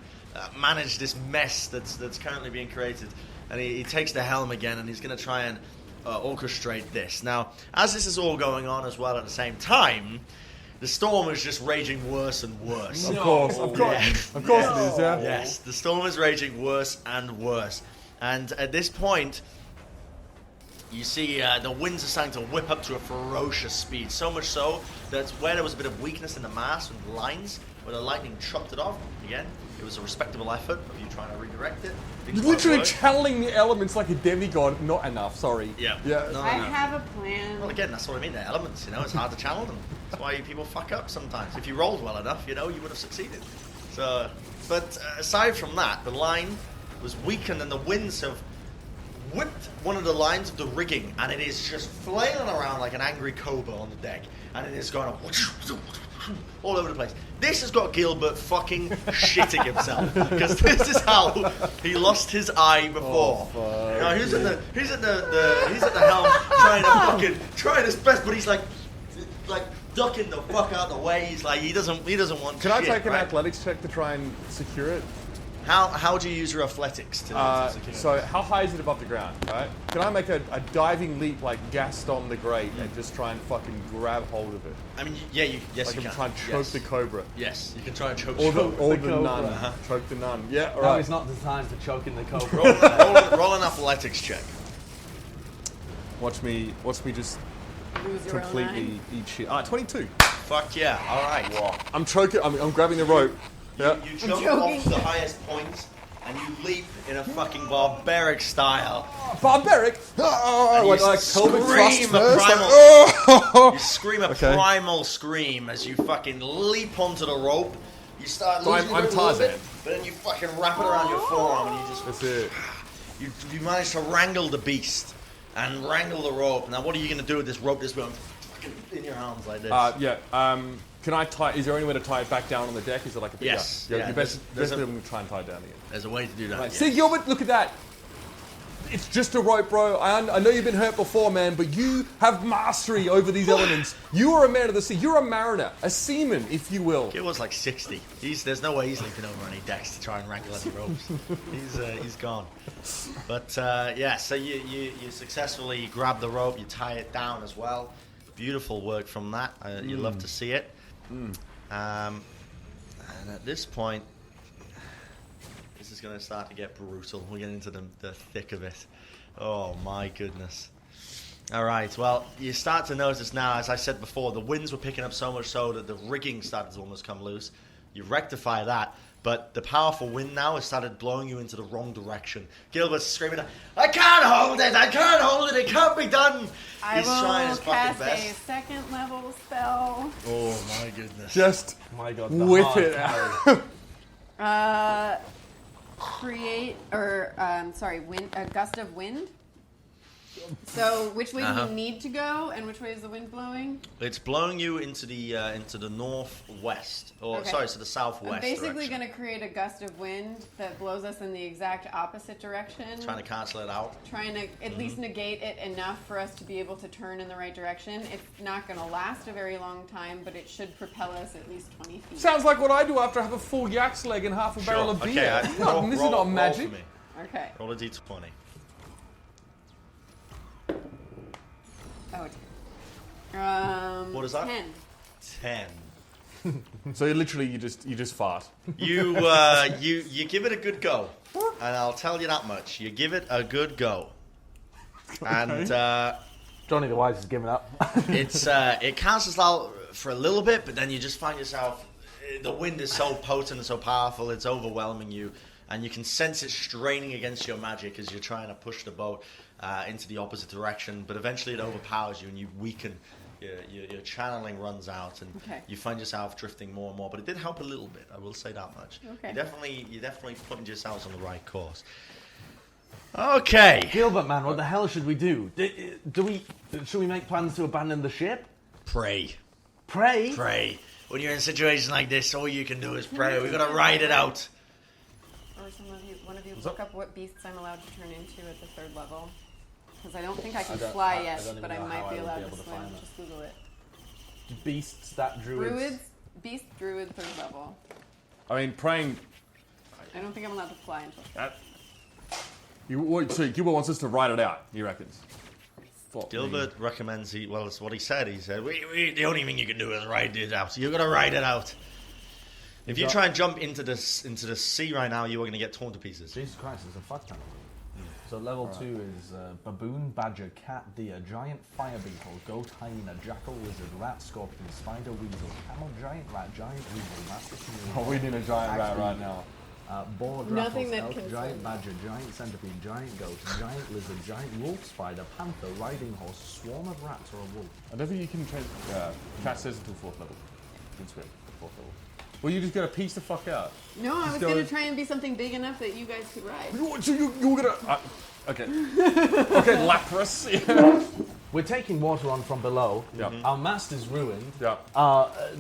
manage this mess that's currently being created. And he takes the helm again, and he's going to try and orchestrate this. Now, as this is all going on as well at the same time, the storm is just raging worse and worse. Of course it is, yeah. Yes, the storm is raging worse and worse. And at this point, you see the winds are starting to whip up to a ferocious speed. So much so that where there was a bit of weakness in the mast and the lines, where the lightning chopped it off, again, it was a respectable effort of you trying to redirect it. You're literally channeling the elements like a demigod. Not enough, sorry. Yeah. Yeah. No. I have a plan. Well, again, that's what I mean. They're elements, it's hard to channel them. That's why people fuck up sometimes. If you rolled well enough, you would have succeeded. So, but aside from that, the line was weakened and the winds have whipped one of the lines of the rigging, and it is just flailing around like an angry cobra on the deck, and it is going all over the place. This has got Gilbert fucking shitting himself, because this is how he lost his eye before. He's at the helm trying his best, but he's like ducking the fuck out the way. He's like he doesn't want. Can I shit, take an right? athletics check to try and secure it? How do you use your athletics to secure it? So how high is it above the ground, right? Can I make a diving leap like Gaston the Great and just try and fucking grab hold of it? I mean, yes, Like you I'm can. trying to choke Yes. the cobra. Yes, you can try and choke Or the cobra. nun. Uh-huh. Choke the nun. Yeah, No, alright. it's not the time for choking the cobra. roll an athletics check. Watch me just Lose your own completely eat shit. 22. Fuck yeah! All right. I'm choking, I'm grabbing the rope. Yeah. You jump off the highest point and you leap in a fucking barbaric style. Barbaric! And you Like pelvic thrust scream a first, primal. You scream a Okay. primal scream as you fucking leap onto the rope. You start So losing I'm it a little bit, Tarzan. but then you fucking wrap it around your forearm and you just That's it. you manage to wrangle the beast and wrangle the rope. Now what are you going to do with this rope that's going fucking in your arms like this? Can I tie? Is there any way to tie it back down on the deck? Is it like a big Yes, Yeah, yeah, you best there's I'm a- going to try and tie it down again. There's a way to do that. Right. yes. See, Gilbert, look at that. It's just a rope, bro. I know you've been hurt before, man, but you have mastery over these elements. You are a man of the sea. You're a mariner, a seaman, if you will. Gilbert's like 60. There's no way he's leaping over any decks to try and wrangle any ropes. He's gone. But yeah, so you successfully grab the rope, you tie it down as well. Beautiful work from that. You love to see it. And at this point, this is going to start to get brutal. We're getting into the thick of it. Oh my goodness. All right, well, you start to notice now, as I said before, the winds were picking up so much so that the rigging started to almost come loose. You rectify that, but the powerful wind now has started blowing you into the wrong direction. Gilbert's screaming, I can't hold it, it can't be done. I He's trying will his fucking cast best. a second level spell. Oh my goodness. Just My God, the whip hard it carry. out. Wind, a gust of wind. So which way do Uh-huh. we need to go, and which way is the wind blowing? It's blowing you into the northwest, or Okay. sorry, to the southwest. I'm basically direction. going to create a gust of wind that blows us in the exact opposite direction. Trying to cancel it out. Trying to at least negate it enough for us to be able to turn in the right direction. It's not going to last a very long time, but it should propel us at least 20 feet. Sounds like what I do after I have a full yak's leg and half a barrel of beer. Okay, This is not- this is not magic. Roll for me. Okay. Roll a d20. Oh, What is that? 10. 10. So literally, you just fart. You you give it a good go, and I'll tell you that much. You give it a good go, and Johnny the Wise has given up. it cancels out for a little bit, but then you just find yourself. The wind is so potent and so powerful; it's overwhelming you, and you can sense it straining against your magic as you're trying to push the boat into the opposite direction. But eventually, it overpowers you, and you weaken. Your channeling runs out, and Okay. you find yourself drifting more and more. But it did help a little bit. I will say that much. Okay. You definitely putting yourselves on the right course. Okay. Gilbert, man, what the hell should we do? Should we make plans to abandon the ship? Pray. Pray? Pray. When you're in a situation like this, all you can do is pray. We've got to ride it out. Or one of you look up what beasts I'm allowed to turn into at the 3rd level. Because I don't think I can fly yet, don't even but I know how might I be would allowed be to able to swim. find that. Just Google it. Beasts that druids. Druids, beast, druid, 3rd level. I mean, praying. I don't think I'm allowed to fly until. So Gilbert wants us to write it out. He reckons. Fuck me. Gilbert recommends it's what he said. He said, the only thing you can do is ride it out. You've got to ride it out. If you try and jump into the sea right now, you are going to get torn to pieces. Jesus Christ, it's a fuck ton. So level 2 is baboon, badger, cat, deer, giant fire beetle, goat, hyena, jackal, lizard, rat, scorpion, spider, weasel, camel, giant rat, giant weasel, master chameleon. Oh, we need a giant rat right now. Boar, Nothing raffles, that elk, can giant swim. badger, giant centipede, giant goat, giant lizard, giant wolf, spider, panther, riding horse, swarm of rats, or a wolf. I don't think you can cast says until 4th level. You can swim at 4th level. Well, you just gotta piece the fuck out. No, I was go- going to try and be something big enough that you guys could ride. So you're gonna. Okay. Okay, Lapras. Yeah. We're taking water on from below. Yeah. Our mast is ruined. Yeah.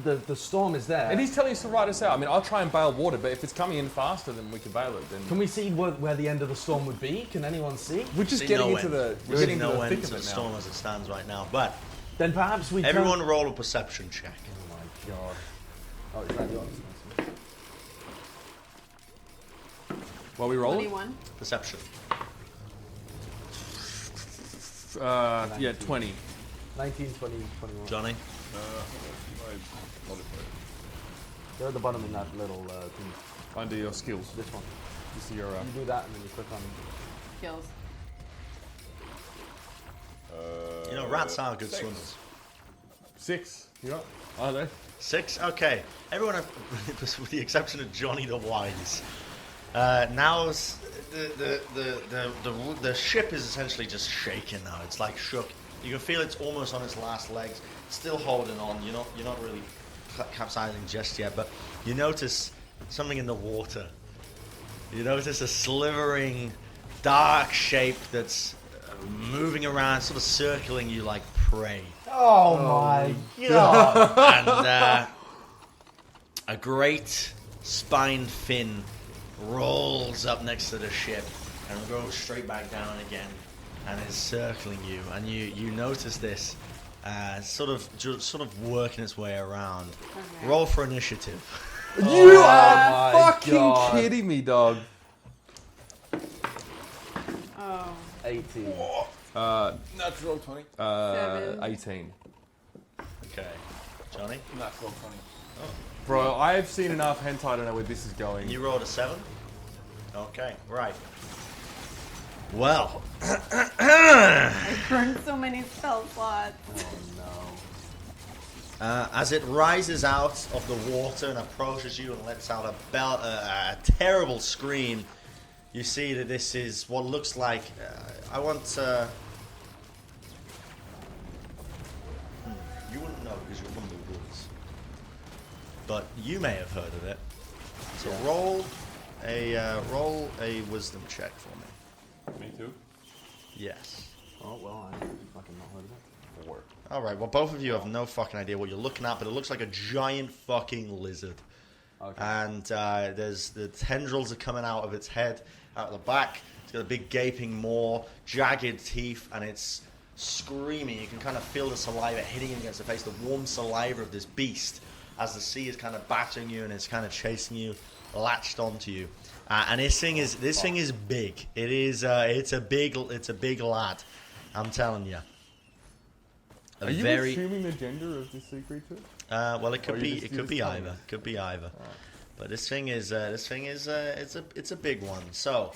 The storm is there. And he's telling us to ride us out. I mean, I'll try and bail water, but if it's coming in faster than we can bail it, then Can we see where the end of the storm would be? Can anyone see? we're just See getting no into end. the We we're see getting into no the end thick to of the it storm now. as it stands right now. But Then perhaps we everyone roll a perception check. Oh my god. Oh, is that yours? While we roll it? 21. Perception. Yeah, 20. 19, 20, 21. Johnny. They're at the bottom in that little thing. Under your skills. This one. You see your. You do that and then you click on. Skills. You know, rats are good swimmers. 6. You got? Are they? 6? Okay. Everyone, with the exception of Johnny the Wise. Now the ship is essentially just shaking now. It's like shook. You can feel it's almost on its last legs, still holding on. You're not really capsizing just yet, but you notice something in the water. You notice a slivering, dark shape that's moving around, sort of circling you like prey. Oh my god! And a great spined fin rolls up next to the ship, and it'll go straight back down again, and it's circling you, and you notice this sort of working its way around. Okay. Roll for initiative. You are my fucking God. kidding me, dog. Oh. 18. Natural 20. 7. 18. Okay, Johnny, Natural 20. Bro, I have seen enough hentai to know where this is going. you rolled a 7. Okay, right. Well, I burned so many spell slots. Oh no. as it rises out of the water and approaches you and lets out a terrible scream, you see that this is what looks like. I want. You wouldn't know because you're from the woods, but you may have heard of it. So roll a wisdom check for me. Me too. Yes. Oh well, I fucking not heard of it. 4. All right. Well, both of you have no fucking idea what you're looking at, but it looks like a giant fucking lizard. Okay. And there's the tendrils are coming out of its head, out of the back. It's got a big gaping maw, jagged teeth, and it's screaming. You can kind of feel the saliva hitting against the face, the warm saliva of this beast, as the sea is kind of battering you and it's kind of chasing you, latched onto you. And this thing is big. It is it's a big lad. I'm telling you. Are you assuming the gender of this sea creature? Well, it Or could you be. just- It you could be just tell me? either. Could be either. But this thing is. It's a big one. So,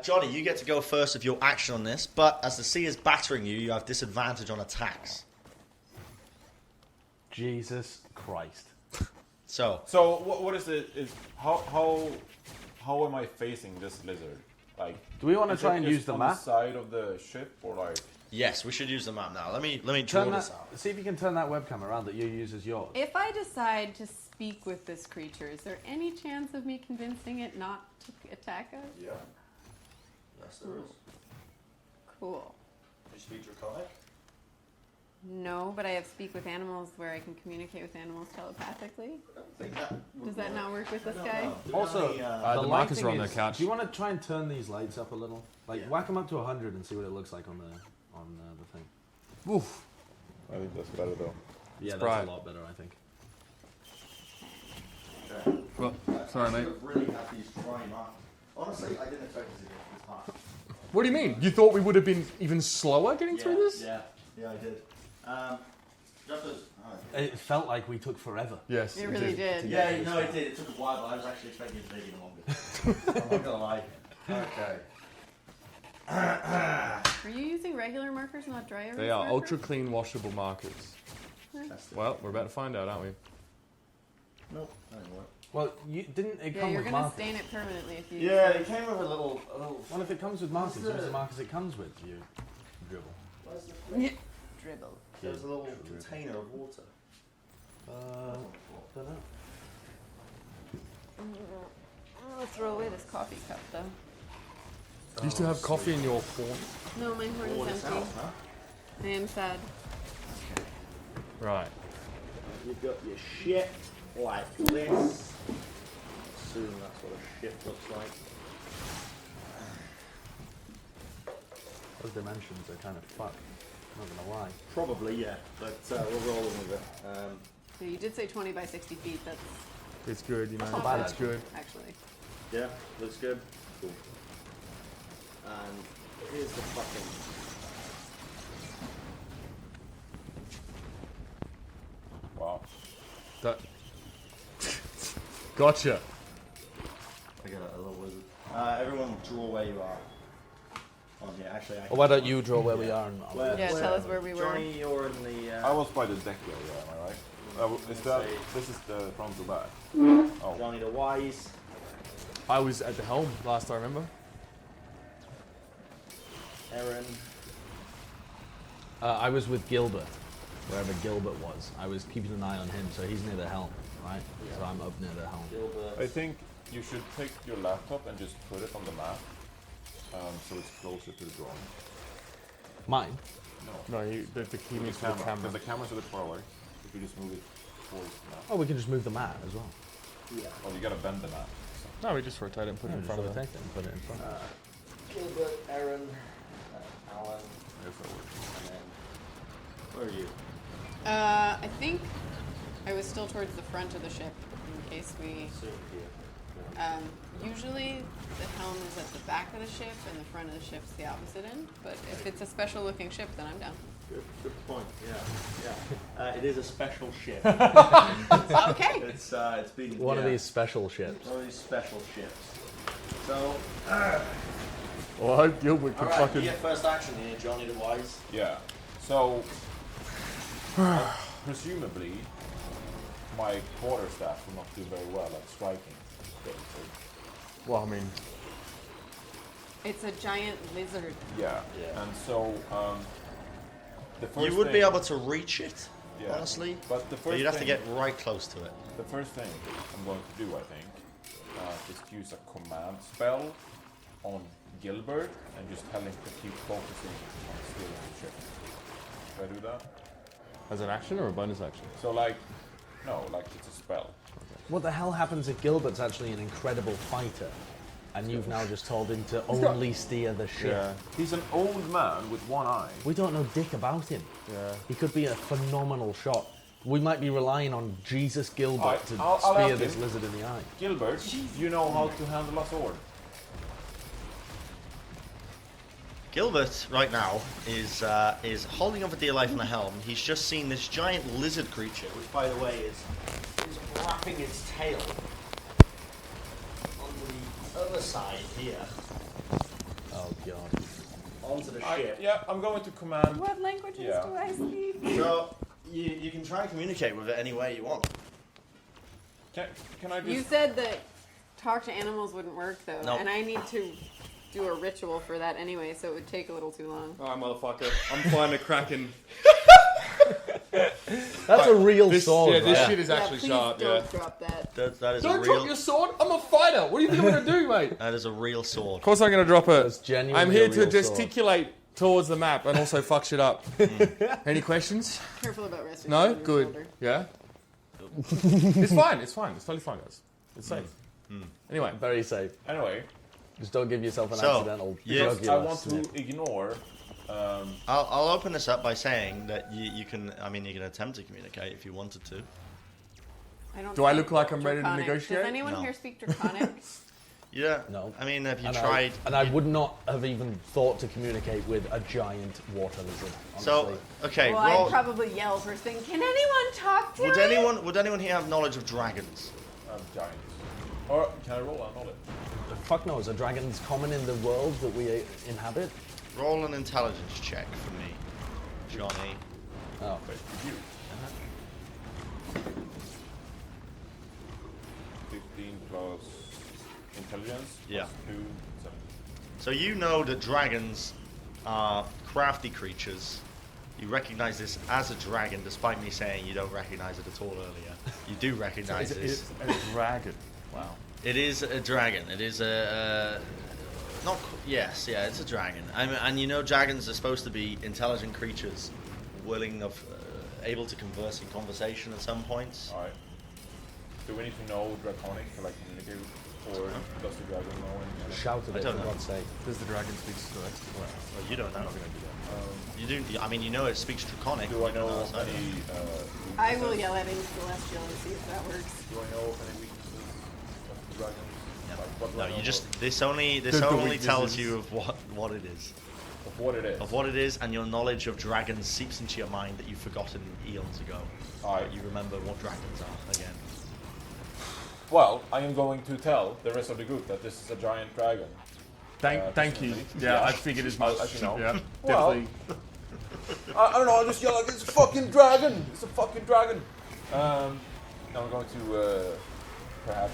Johnny, you get to go first of your action on this. But as the sea is battering you, you have disadvantage on attacks. Jesus Christ. So, So what is it? Is how am I facing this lizard? Like, Do we want to is try it and just use the on map? the side of the ship, or like? yes, we should use the map now. Let me draw Turn this that, out. see if you can turn that webcam around that you use as yours. If I decide to speak with this creature, is there any chance of me convincing it not to attack us? Yeah. Yes, there is. Cool. Do you speak Draconic? No, but I have speak with animals where I can communicate with animals telepathically. Does that not work with this guy? Also, the light markers thing are on their is, couch. Do you want to try and turn these lights up a little? Like, whack them up to 100 and see what it looks like on the thing. Oof. I think that's better though. Yeah, that's bright. a lot better, I think. Well, sorry, mate. Really have these dry marks. Honestly, I didn't expect it to get this hard. What do you mean? You thought we would have been even slower getting through this? Yeah, I did. Just as, It felt like we took forever. Yes. It really did. yeah, no, it did. It took a while, but I was actually expecting it to take even longer. I'm not gonna lie. Okay. Are you using regular markers, not dry erase They are markers? ultra clean washable markers. Well, we're about to find out, aren't we? Nope, that didn't work. Well, you didn't it Yeah, come you're with gonna markers? stain it permanently if you. Yeah, it came with a little. Well, if it comes with markers, where's the markers it comes with? You dribble. Where's the Yeah. Dribble. There's a little container of water. Don't know. I'll throw away this coffee cup though. You used to have coffee in your horn. No, my horn Pour is this empty. out, huh? I am sad. Right. You've got your shit like this. Assume that's what a ship looks like. Those dimensions are kind of fucked. Not gonna lie. Probably, yeah, but we're rolling with it. So you did say 20 by 60 feet. That's It's good, you know. not bad. It's good. Actually. Yeah, looks good. Cool. And here's the fucking. Wow. That. Gotcha. I got a little wizard. Everyone draw where you are. On here, actually. I Well, why don't you draw where we are? And Yeah, tell us where we were. Johnny, you're in the. I was by the deck area, am I right? This is the front to back. Oh, Johnny the Wise. I was at the helm last I remember. Aaron. I was with Gilbert, wherever Gilbert was. I was keeping an eye on him, so he's near the helm, right? So I'm up near the helm. Gilbert. I think you should take your laptop and just put it on the map, so it's closer to the drawing. Mine? No, the key needs to the camera. Because the camera's a bit far away. If you just move it towards the map. Oh, we can just move the mat as well. Oh, you gotta bend the map. No, we just rotate it and put it in front of Just it. rotate it and put it in front. Gilbert, Aaron, Alan, and then where are you? I think I was still towards the front of the ship in case we. Usually the helm is at the back of the ship and the front of the ship's the opposite end. But if it's a special looking ship, then I'm down. Good point. Yeah. It is a special ship. Okay. It's been One of these special ships. One of these special ships. So, Well, I hope Gilbert can all right, fucking. you get first action here, Johnny the Wise. Yeah. So, presumably, my quarterstaff will not do very well at striking. Well, I mean, It's a giant lizard. Yeah. Yeah. And so, the first You would thing, be able to reach it, Yeah. honestly, But the but first you'd have to thing, get right close to it. the first thing I'm going to do, I think, is to use a command spell on Gilbert and just tell him to keep focusing on stealing the ship. Should I do that? as an action or a bonus action? So, like, no, like it's a spell. What the hell happens if Gilbert's actually an incredible fighter, and you've now just told him to only steer the ship? Yeah. He's an old man with one eye. We don't know dick about him. Yeah. He could be a phenomenal shot. We might be relying on Jesus Gilbert Alright, to I'll spear help this him. lizard in the eye. Gilbert, you know how to handle a sword. Gilbert right now is holding up a dear life on the helm. He's just seen this giant lizard creature, which, by the way, is wrapping its tail onto the other side here, Oh god. onto the ship. Yeah, I'm going to command. What languages Yeah. do I speak? So you can try and communicate with it any way you want. Can I just? You said that talk to animals wouldn't work though, Nope. and I need to do a ritual for that anyway, so it would take a little too long. Alright, motherfucker. I'm flying a kraken. That's a real This, sword. yeah, this right? shit is actually please sharp. don't Yeah. drop that. That is Don't a drop real. your sword. I'm a fighter. What do you think I'm gonna do, mate? That is a real sword. Of course, I'm gonna drop it. That's genuinely I'm here a to real sword. gesticulate towards the map and also fuck shit up. Any questions? Careful about resting. No? on your Good. shoulder. Yeah? It's fine. It's fine. It's totally fine, guys. It's safe. Anyway. Very safe. Anyway, Just don't give yourself an So, accidental yeah. jugular I want snip. to ignore. I'll open this up by saying that you can. I mean, you can attempt to communicate if you wanted to. I don't Do I speak look like I'm ready to Draconic. negotiate? Does anyone No. here speak Draconic? Yeah. No. I mean, have you And tried? I would not have even thought to communicate with a giant water lizard. Honestly. So okay, well, roll. I'd probably yell first thing. Can anyone talk to Would me? anyone here have knowledge of dragons? Giants. Or can I roll a knowledge? fuck knows, are dragons common in the world that we inhabit? Roll an intelligence check for me, Johnny. Oh. But you. 15 plus intelligence. Yeah. Plus 2, 7. So you know that dragons are crafty creatures. You recognize this as a dragon, despite me saying you don't recognize it at all earlier. You do recognize this. It's a dragon. Wow. It is a dragon. It is a not yes, yeah, it's a dragon. And you know, dragons are supposed to be intelligent creatures, willing of able to converse in conversation at some points. Alright. Do we need to know Draconic to like communicate with, or does the dragon know anything? Shout at I it, don't for know. God's sake. Does the dragon speak celestial? Well, you don't know. I'm not gonna do that. You do. I mean, you know it speaks Draconic. Do I You don't know outside of it. any? I will yell at him Celestial and see if that works. Do I know of any weaknesses of the dragons? Like, what do No, I know you just of this only The tells weaknesses. you of what it is. what it is? Of what it is, and your knowledge of dragons seeps into your mind that you've forgotten eons ago. Alright. But you remember what dragons are again. Well, I am going to tell the rest of the group that this is a giant dragon. Thank you. definitely. Yeah, Yeah. I figured as much. I'll let you know. Yeah, Well, definitely. I don't know, I'll just yell like, it's a fucking dragon! It's a fucking dragon! Now I'm going to, perhaps,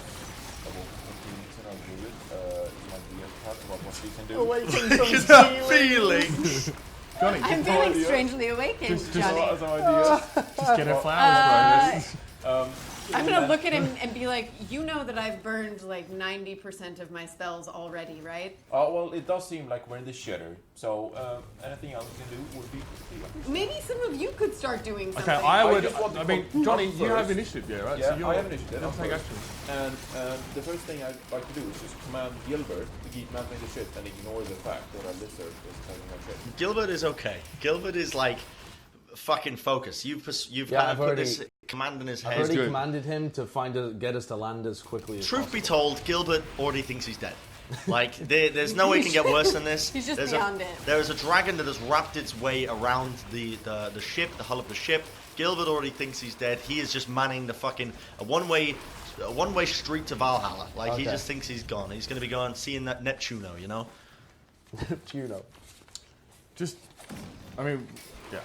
I will continue to know Judith, my DM perhaps about what she can do. Awakened from Feelings. Johnny, I'm just, feeling strangely awakened, Just- Johnny. Some ideas. just get her flowers, Uh, bro. I'm gonna look at him and be like, you know that I've burned like 90% of my spells already, right? Oh, well, it does seem like we're in the shitter. So anything else we can do would be appreciated. Maybe some of you could start doing something. Okay, I would. just want to I mean, come Johnny, up you have first. initiative, yeah, right? Yeah, you're, I have initiative. I'll of take course. action. And the first thing I'd like to do is just command Gilbert to keep melting the shit and ignore the fact that our lizard is telling our shit. Gilbert is okay. Gilbert is like fucking focus. You've Yeah, kind I've of put already- this command in his I've head. already good. commanded him to get us to land as quickly as Truth be possible. told, Gilbert already thinks he's dead. Like, there's no way it can get worse than this. He's just There's beyond it. There is a dragon that has wrapped its way around the ship, the hull of the ship. Gilbert already thinks he's dead. He is just manning the fucking a one-way street to Valhalla. Like, he Okay. just thinks he's gone. He's going to be going seeing that Neptuno, you know? Juno. Just, I mean, yeah.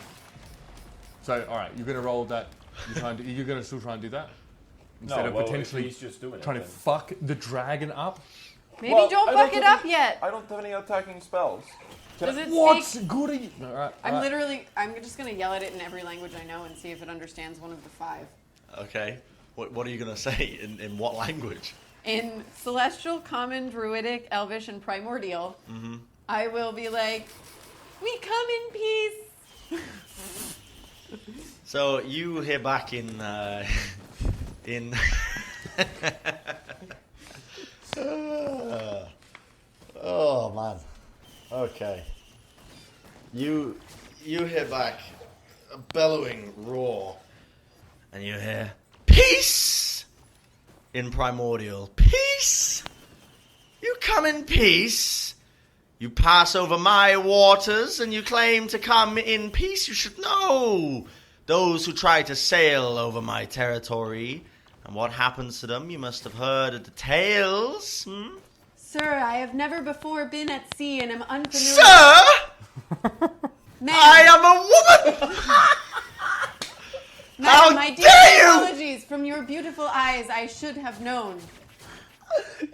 So, all right, you're going to roll that. You're going to still try and do that instead of well, potentially he's just doing trying it. to then. fuck the dragon up. Maybe Well, don't I fuck don't it up think- yet. I don't have any attacking spells. Does it What speak? good are you? All right, all right. I'm just gonna yell at it in every language I know and see if it understands one of the 5. Okay. What are you going to say? In what language? In Celestial, Common, Druidic, Elvish, and Primordial, I will be like, we come in peace. So you hear back in oh man. Okay. You hear back a bellowing roar, and you hear peace in Primordial. Peace. You come in peace. You pass over my waters and you claim to come in peace. You should know those who try to sail over my territory and what happens to them. You must have heard of the tales. Sir, I have never before been at sea and am unfamiliar. Sir, Ma'am, I am a woman. Madam, how my deep dare you! apologies. From your beautiful eyes, I should have known.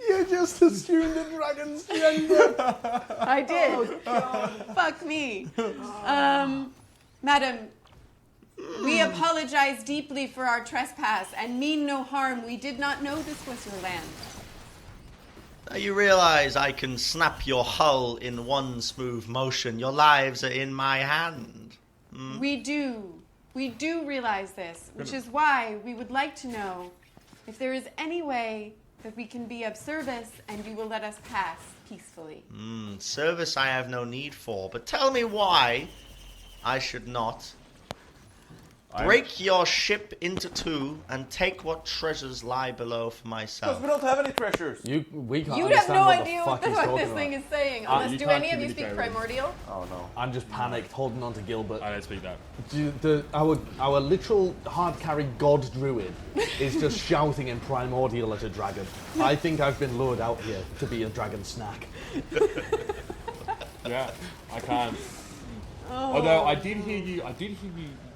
You just assumed the dragon's gender. I did. Fuck me. Madam, we apologize deeply for our trespass and mean no harm. We did not know this was your land. Now you realize I can snap your hull in one smooth motion. Your lives are in my hand. We do realize this, which is why we would like to know if there is any way that we can be of service and you will let us pass peacefully. Service I have no need for, but tell me why I should not break your ship into 2 and take what treasures lie below for Because myself. we don't have any treasures. We can't You have understand no what idea the what fuck he's this talking thing about. is saying. Unless, you do can't any of you speak communicate with primordial? Oh no. I'm just panicked, holding on to Gilbert. I don't speak that. Our literal hard carry god druid is just shouting in primordial at a dragon. I think I've been lured out here to be a dragon snack. Yeah, I can't. Although I did hear you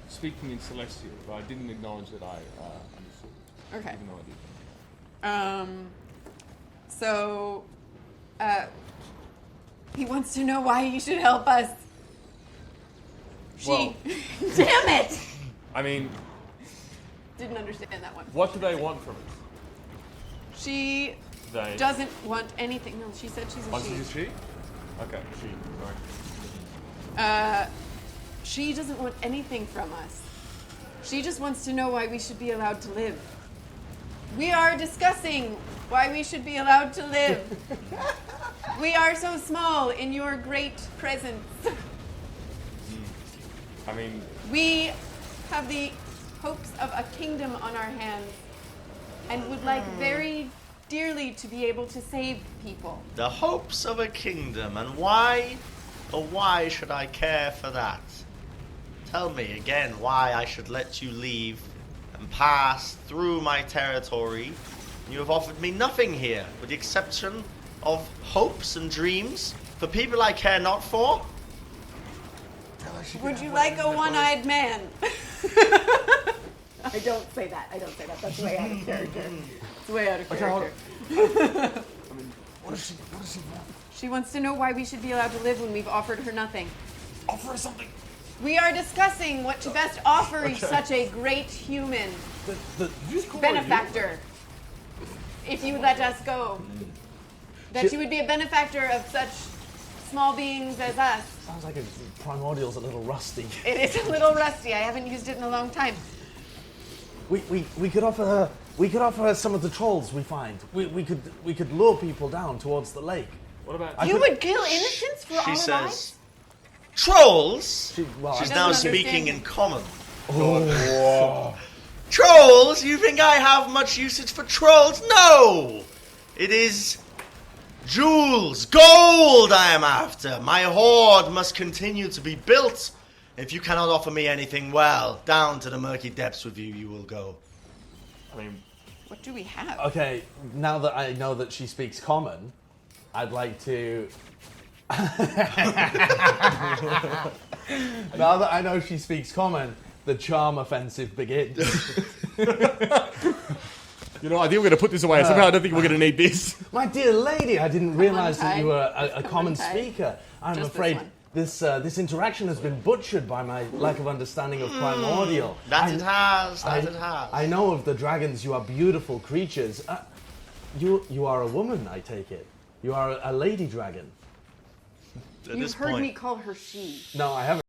speaking in Celestial, but I didn't acknowledge that I understood. Okay. Even though I did. So, he wants to know why he should help us. Well- Damn it! I mean, Didn't understand that one. what do they want from us? She They. doesn't want anything. No, she said she's a Oh, she. she's a she? Okay, she. Sorry. She doesn't want anything from us. She just wants to know why we should be allowed to live. We are discussing why we should be allowed to live. We are so small in your great presence. I mean, We have the hopes of a kingdom on our hands and would like very dearly to be able to save people. The hopes of a kingdom, and why, or why should I care for that? Tell me again why I should let you leave and pass through my territory. You have offered me nothing here, with the exception of hopes and dreams for people I care not for. Would you like a one-eyed man? I don't say that. That's way out of character. It's way out of character. what does she want? She wants to know why we should be allowed to live when we've offered her nothing. Offer her something. We are discussing what to best offer such a great human benefactor. If you would let us go. That you would be a benefactor of such small beings as us. Sounds like Primordial's a little rusty. It is a little rusty. I haven't used it in a long time. We could offer her. We could offer her some of the trolls we find. We could lure people down towards the lake. What about? You would kill innocents for all She of says, us? trolls? Well, She's I- now doesn't speaking understand. in common. Trolls? You think I have much usage for trolls? No! It is jewels, gold I am after. My hoard must continue to be built. If you cannot offer me anything, well, down to the murky depths with you will go. I mean, What do we have? okay, now that I know that she speaks common, I'd like to. Now that I know she speaks common, the charm offensive begins. you know, I think we're gonna put this away. Somehow I don't think we're gonna need this. My dear lady, I didn't realize that you were a common untied. speaker. I'm Just this afraid one. this interaction has been butchered by my lack of understanding of Primordial. That I- it has, I, that it has. I know of the dragons. You are beautiful creatures. You are a woman, I take it. You are a lady dragon. At You've this heard point, me call her she. No, I haven't.